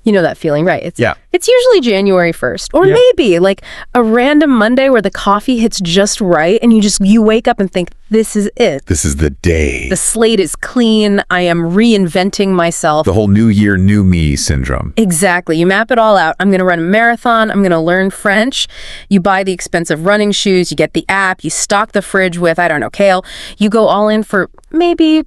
You know that feeling, right? It's usually January 1st. Or maybe like a random Monday where the coffee hits just right and you wake up and think, this is it. This is the day. The slate is clean. I am reinventing myself. The whole new year, new me syndrome. Exactly. You map it all out. I'm going to run a marathon. I'm going to learn French. You buy the expensive running shoes. You get the app. You stock the fridge with, I don't know, kale. You go all in for maybe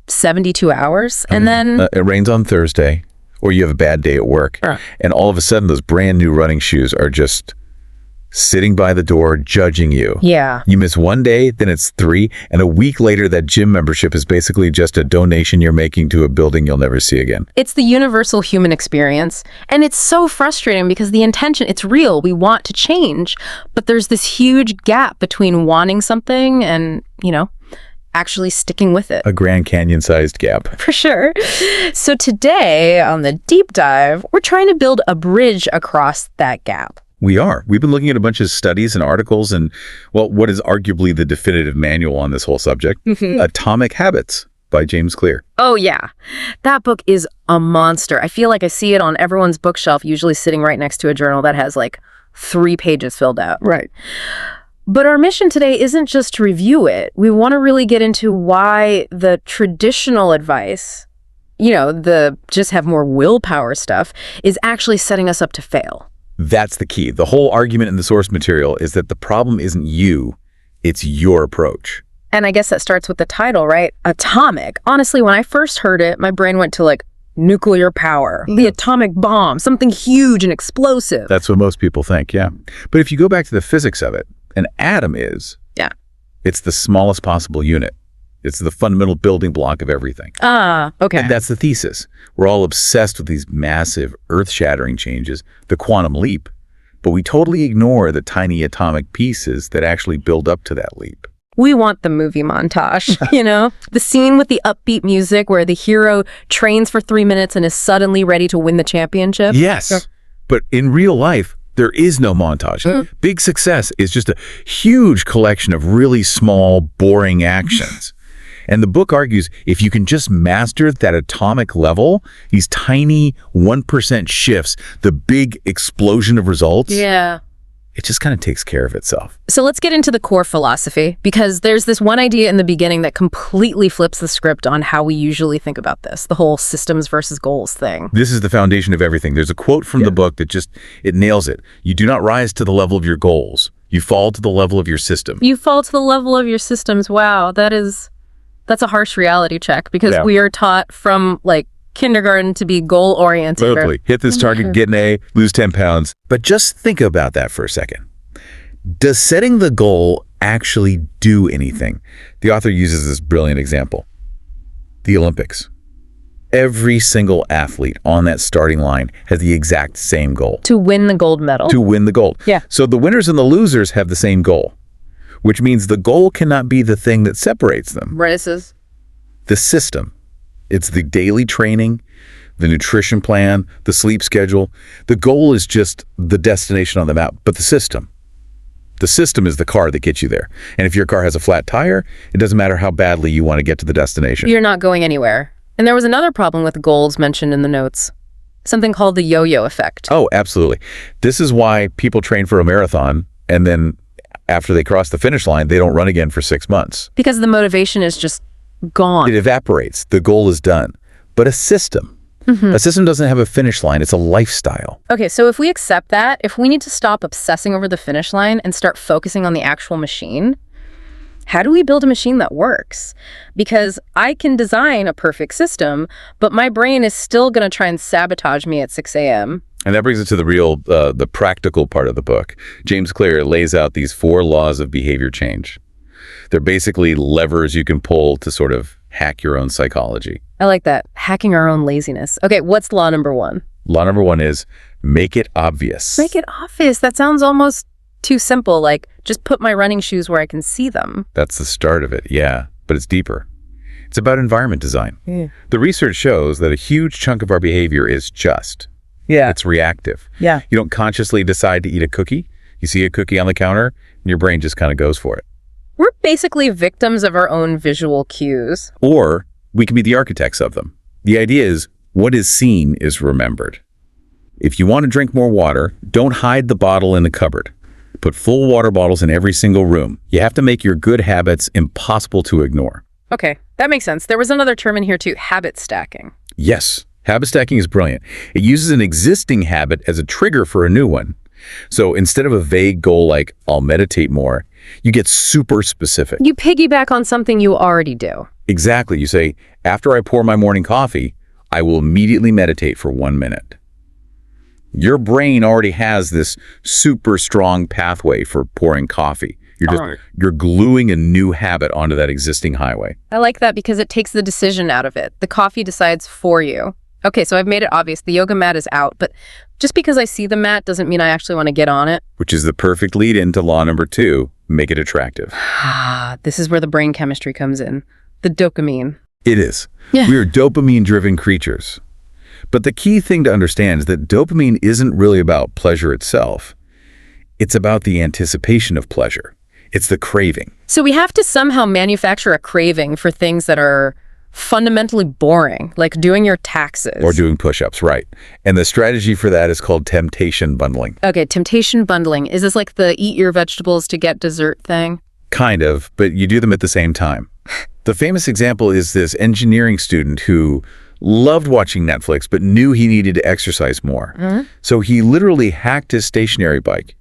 72 hours. And then... it rains on Thursday. Or you have a bad day at work, and all of a sudden those brand new running shoes are just sitting by the door judging you. Yeah. You miss one day, then it's 3, and a week later that gym membership is basically just a donation you're making to a building you'll never see again. It's the universal human experience, and it's so frustrating because the intention, it's real. We want to change, but there's this huge gap between wanting something and, actually sticking with it. A Grand Canyon-sized gap. For sure. So today, on the deep dive, we're trying to build a bridge across that gap. We are. We've been looking at a bunch of studies and articles and, well, what is arguably the definitive manual on this whole subject, Atomic Habits by James Clear. Oh, yeah. That book is a monster. I feel like I see it on everyone's bookshelf, usually sitting right next to a journal that has like 3 pages filled out. Right. But our mission today isn't just to review it. We want to really get into why the traditional advice, the just have more willpower stuff, is actually setting us up to fail. That's the key. The whole argument in the source material is that the problem isn't you, it's your approach. And I guess that starts with the title, right? Atomic. Honestly, when I first heard it, my brain went to like nuclear power, the atomic bomb, something huge and explosive. That's what most people think, yeah. But if you go back to the physics of it, an atom is. Yeah. It's the smallest possible unit. It's the fundamental building block of everything. Okay. And that's the thesis. We're all obsessed with these massive, earth-shattering changes, the quantum leap, but we totally ignore the tiny atomic pieces that actually build up to that leap. We want the movie montage, The scene with the upbeat music where the hero trains for 3 minutes and is suddenly ready to win the championship. Yes. But in real life, there is no montage. Big success is just a huge collection of really small, boring actions. And the book argues if you can just master that atomic level, these tiny 1% shifts, the big explosion of results, it just kind of takes care of itself. So let's get into the core philosophy, because there's this one idea in the beginning that completely flips the script on how we usually think about this, the whole systems versus goals thing. This is the foundation of everything. There's a quote from the book that it nails it. You do not rise to the level of your goals. You fall to the level of your system. You fall to the level of your systems. Wow, that's a harsh reality check, because we are taught from like kindergarten to be goal-oriented. Totally. Hit this target, get an A, lose 10 pounds. But just think about that for a second. Does setting the goal actually do anything? The author uses this brilliant example. The Olympics. Every single athlete on that starting line has the exact same goal. To win the gold medal. To win the gold. Yeah. So the winners and the losers have the same goal, which means the goal cannot be the thing that separates them. Races. The system. It's the daily training, the nutrition plan, the sleep schedule. The goal is just the destination on the map, but the system is the car that gets you there. And if your car has a flat tire, it doesn't matter how badly you want to get to the destination. You're not going anywhere. And there was another problem with goals mentioned in the notes, something called the yo-yo effect. Oh, absolutely. This is why people train for a marathon, and then after they cross the finish line, they don't run again for 6 months. Because the motivation is just gone. It evaporates. The goal is done. But a system doesn't have a finish line. It's a lifestyle. Okay, so if we accept that, if we need to stop obsessing over the finish line and start focusing on the actual machine, how do we build a machine that works? Because I can design a perfect system, but my brain is still going to try and sabotage me at 6 a.m. And that brings us to the practical part of the book. James Clear lays out these 4 laws of behavior change. They're basically levers you can pull to sort of hack your own psychology. I like that. Hacking our own laziness. Okay, what's law number 1? Law number 1 is make it obvious. Make it obvious. That sounds almost too simple. Like, just put my running shoes where I can see them. That's the start of it, yeah. But it's deeper. It's about environment design. Yeah. The research shows that a huge chunk of our behavior is just. Yeah. It's reactive. Yeah. You don't consciously decide to eat a cookie. You see a cookie on the counter, and your brain just kind of goes for it. We're basically victims of our own visual cues. Or we can be the architects of them. The idea is what is seen is remembered. If you want to drink more water, don't hide the bottle in the cupboard. Put full water bottles in every single room. You have to make your good habits impossible to ignore. Okay, that makes sense. There was another term in here too, habit stacking. Yes, habit stacking is brilliant. It uses an existing habit as a trigger for a new one. So instead of a vague goal like, I'll meditate more, you get super specific. You piggyback on something you already do. Exactly. You say, after I pour my morning coffee, I will immediately meditate for 1 minute. Your brain already has this super strong pathway for pouring coffee. You're gluing a new habit onto that existing highway. I like that because it takes the decision out of it. The coffee decides for you. Okay, so I've made it obvious. The yoga mat is out, but just because I see the mat doesn't mean I actually want to get on it. Which is the perfect lead into law number 2, make it attractive. This is where the brain chemistry comes in. The dopamine. It is. Yeah. We are dopamine-driven creatures. But the key thing to understand is that dopamine isn't really about pleasure itself. It's about the anticipation of pleasure. It's the craving. So we have to somehow manufacture a craving for things that are fundamentally boring, like doing your taxes. Or doing push-ups, right. And the strategy for that is called temptation bundling. Okay, temptation bundling. Is this like the eat your vegetables to get dessert thing? Kind of, but you do them at the same time. The famous example is this engineering student who loved watching Netflix but knew he needed to exercise more. So he literally hacked his stationary bike.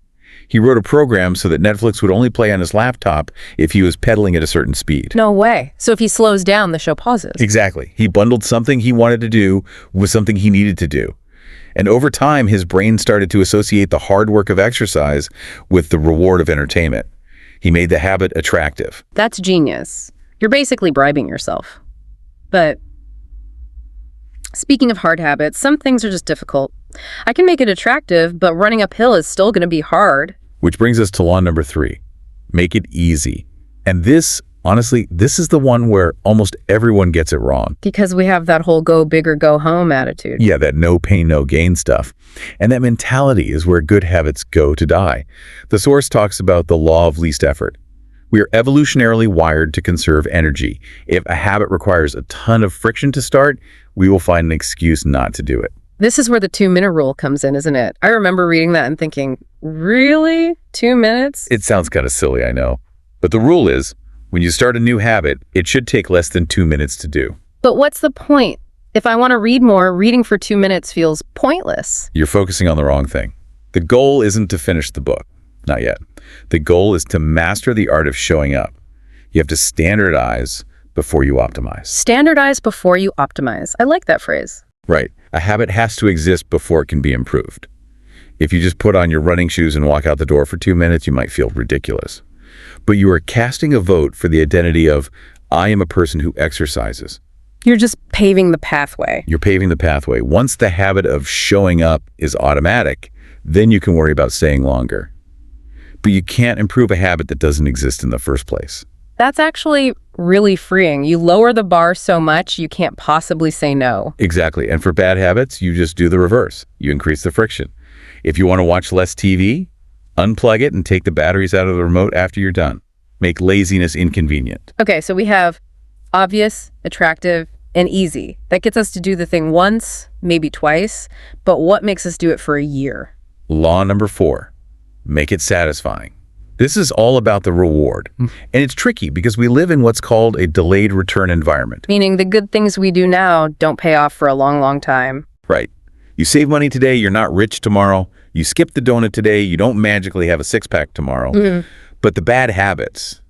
He wrote a program so that Netflix would only play on his laptop if he was pedaling at a certain speed. No way. So if he slows down, the show pauses. Exactly. He bundled something he wanted to do with something he needed to do. And over time, his brain started to associate the hard work of exercise with the reward of entertainment. He made the habit attractive. That's genius. You're basically bribing yourself. But speaking of hard habits, some things are just difficult. I can make it attractive, but running uphill is still going to be hard. Which brings us to law number 3. Make it easy. And this, honestly, this is the one where almost everyone gets it wrong. Because we have that whole go big or go home attitude. Yeah, that no pain, no gain stuff. And that mentality is where good habits go to die. The source talks about the law of least effort. We are evolutionarily wired to conserve energy. If a habit requires a ton of friction to start, we will find an excuse not to do it. This is where the 2-minute rule comes in, isn't it? I remember reading that and thinking, really? 2 minutes? It sounds kind of silly, I know. But the rule is, when you start a new habit, it should take less than 2 minutes to do. But what's the point? If I want to read more, reading for 2 minutes feels pointless. You're focusing on the wrong thing. The goal isn't to finish the book. Not yet. The goal is to master the art of showing up. You have to standardize before you optimize. Standardize before you optimize. I like that phrase. Right. A habit has to exist before it can be improved. If you just put on your running shoes and walk out the door for 2 minutes, you might feel ridiculous. But you are casting a vote for the identity of, I am a person who exercises. You're just paving the pathway. You're paving the pathway. Once the habit of showing up is automatic, then you can worry about staying longer. But you can't improve a habit that doesn't exist in the first place. That's actually really freeing. You lower the bar so much you can't possibly say no. Exactly. And for bad habits, you just do the reverse. You increase the friction. If you want to watch less TV, unplug it and take the batteries out of the remote after you're done. Make laziness inconvenient. Okay, so we have obvious, attractive, and easy. That gets us to do the thing once, maybe twice, but what makes us do it for a year? Law number 4, make it satisfying. This is all about the reward. And it's tricky because we live in what's called a delayed return environment. Meaning the good things we do now don't pay off for a long, long time. Right. You save money today, you're not rich tomorrow. You skip the donut today, you don't magically have a six-pack tomorrow. But the bad habits,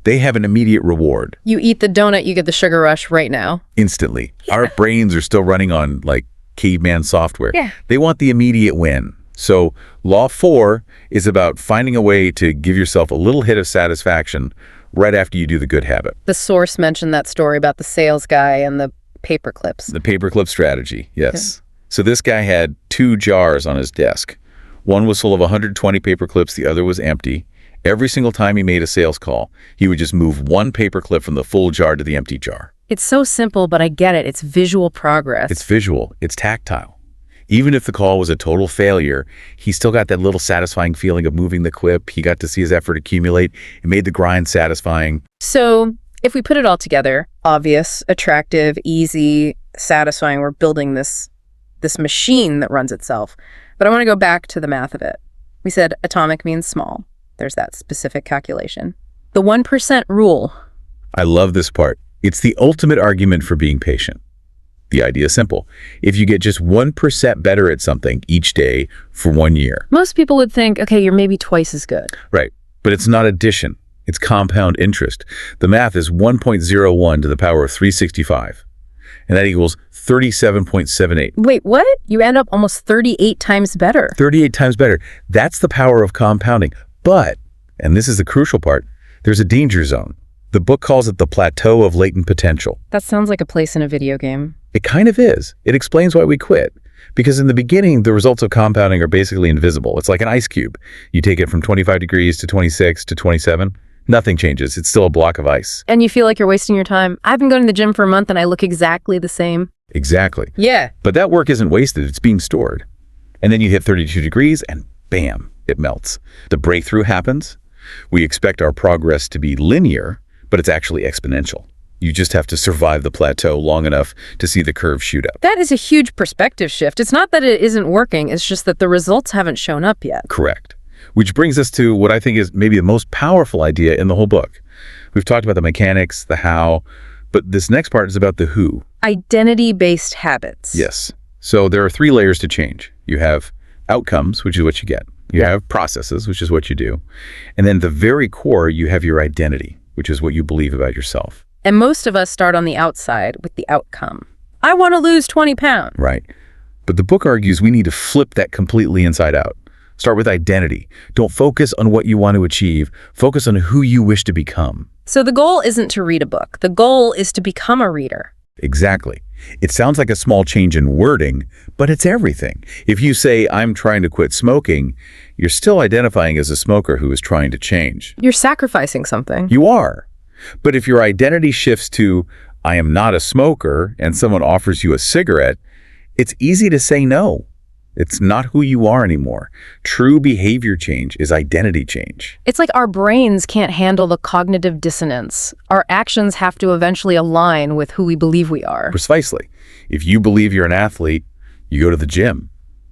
they have an immediate reward. You eat the donut, you get the sugar rush right now. Instantly. Our brains are still running on like caveman software. Yeah. They want the immediate win. So law 4 is about finding a way to give yourself a little hit of satisfaction right after you do the good habit. The source mentioned that story about the sales guy and the paper clips. The paperclip strategy, yes. So this guy had 2 jars on his desk. One was full of 120 paper clips, the other was empty. Every single time he made a sales call, he would just move one paper clip from the full jar to the empty jar. It's so simple, but I get it. It's visual progress. It's visual. It's tactile. Even if the call was a total failure, he still got that little satisfying feeling of moving the clip. He got to see his effort accumulate. It made the grind satisfying. So if we put it all together, obvious, attractive, easy, satisfying, we're building this this machine that runs itself. But I want to go back to the math of it. We said atomic means small. There's that specific calculation. The 1% rule. I love this part. It's the ultimate argument for being patient. The idea is simple. If you get just 1% better at something each day for 1 year. Most people would think, okay, you're maybe twice as good. Right. But it's not addition. It's compound interest. The math is 1.01 to the power of 365. And that equals 37.78. Wait, what? You end up almost 38 times better. 38 times better. That's the power of compounding. But, and this is the crucial part, there's a danger zone. The book calls it the plateau of latent potential. That sounds like a place in a video game. It kind of is. It explains why we quit. Because in the beginning, the results of compounding are basically invisible. It's like an ice cube. You take it from 25 degrees to 26 to 27. Nothing changes. It's still a block of ice. And you feel like you're wasting your time. I've been going to the gym for a month and I look exactly the same. Exactly. Yeah. But that work isn't wasted. It's being stored. And then you hit 32 degrees and bam, it melts. The breakthrough happens. We expect our progress to be linear, but it's actually exponential. You just have to survive the plateau long enough to see the curve shoot up. That is a huge perspective shift. It's not that it isn't working. It's just that the results haven't shown up yet. Correct. Which brings us to what I think is maybe the most powerful idea in the whole book. We've talked about the mechanics, the how, but this next part is about the who. Identity-based habits. Yes. So there are 3 layers to change. You have outcomes, which is what you get. You have processes, which is what you do. And then the very core, you have your identity, which is what you believe about yourself. And most of us start on the outside with the outcome. I want to lose 20 pounds. Right. But the book argues we need to flip that completely inside out. Start with identity. Don't focus on what you want to achieve. Focus on who you wish to become. So the goal isn't to read a book. The goal is to become a reader. Exactly. It sounds like a small change in wording, but it's everything. If you say, I'm trying to quit smoking, you're still identifying as a smoker who is trying to change. You're sacrificing something. You are. But if your identity shifts to, I am not a smoker, and someone offers you a cigarette, it's easy to say no. It's not who you are anymore. True behavior change is identity change. It's like our brains can't handle the cognitive dissonance. Our actions have to eventually align with who we believe we are. Precisely. If you believe you're an athlete, you go to the gym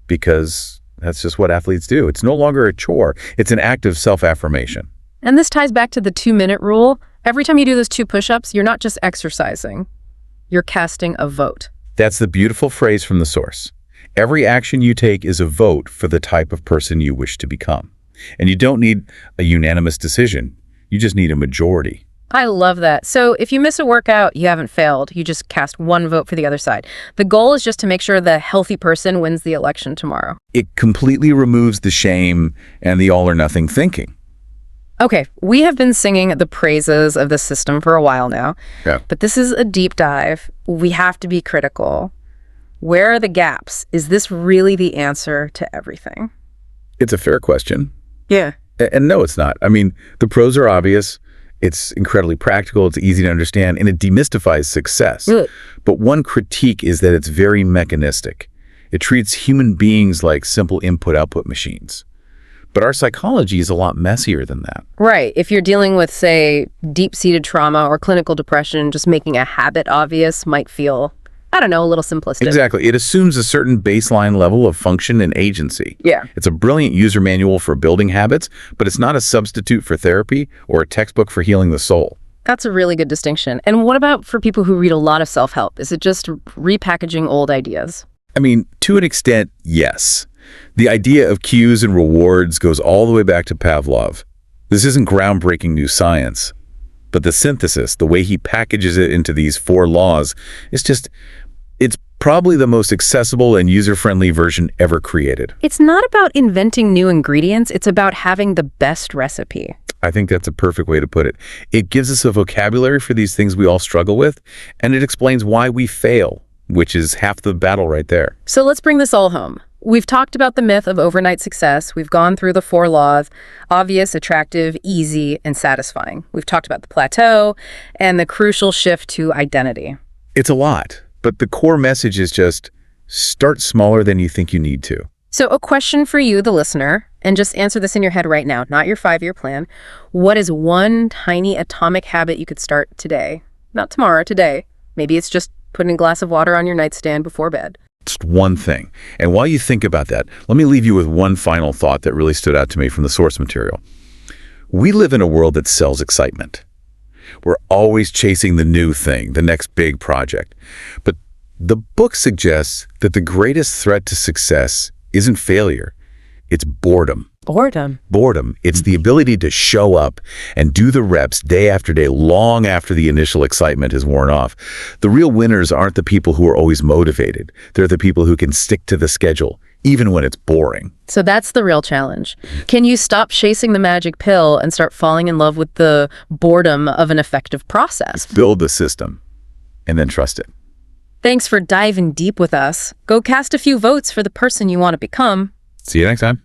because that's just what athletes do. It's no longer a chore. It's an act of self-affirmation. And this ties back to the 2-minute rule. Every time you do those 2 push-ups, you're not just exercising. You're casting a vote. That's the beautiful phrase from the source. Every action you take is a vote for the type of person you wish to become. And you don't need a unanimous decision. You just need a majority. I love that. So if you miss a workout, you haven't failed. You just cast 1 vote for the other side. The goal is just to make sure the healthy person wins the election tomorrow. It completely removes the shame and the all-or-nothing thinking. Okay, we have been singing the praises of the system for a while now. Yeah. But this is a deep dive. We have to be critical. Where are the gaps? Is this really the answer to everything? It's a fair question. Yeah. And no, it's not. I mean, the pros are obvious. It's incredibly practical. It's easy to understand, and it demystifies success. Really? But one critique is that it's very mechanistic. It treats human beings like simple input-output machines. But our psychology is a lot messier than that. Right. If you're dealing with, say, deep-seated trauma or clinical depression, just making a habit obvious might feel, I don't know, a little simplistic. Exactly. It assumes a certain baseline level of function and agency. Yeah. It's a brilliant user manual for building habits, but it's not a substitute for therapy or a textbook for healing the soul. That's a really good distinction. And what about for people who read a lot of self-help? Is it just repackaging old ideas? I mean, to an extent, yes. The idea of cues and rewards goes all the way back to Pavlov. This isn't groundbreaking new science, but the synthesis, the way he packages it into these 4 laws, it's probably the most accessible and user-friendly version ever created. It's not about inventing new ingredients. It's about having the best recipe. I think that's a perfect way to put it. It gives us a vocabulary for these things we all struggle with, and it explains why we fail, which is half the battle right there. So let's bring this all home. We've talked about the myth of overnight success. We've gone through the 4 laws: obvious, attractive, easy, and satisfying. We've talked about the plateau and the crucial shift to identity. It's a lot, but the core message is just start smaller than you think you need to. So a question for you, the listener, and just answer this in your head right now, not your 5-year plan. What is one tiny atomic habit you could start today? Not tomorrow, today. Maybe it's just putting a glass of water on your nightstand before bed. Just one thing. And while you think about that, let me leave you with one final thought that really stood out to me from the source material. We live in a world that sells excitement. We're always chasing the new thing, the next big project. But the book suggests that the greatest threat to success isn't failure. It's boredom. Boredom. It's the ability to show up and do the reps day after day, long after the initial excitement has worn off. The real winners aren't the people who are always motivated. They're the people who can stick to the schedule, even when it's boring. So that's the real challenge. Can you stop chasing the magic pill and start falling in love with the boredom of an effective process? Build the system and then trust it. Thanks for diving deep with us. Go cast a few votes for the person you want to become. See you next time.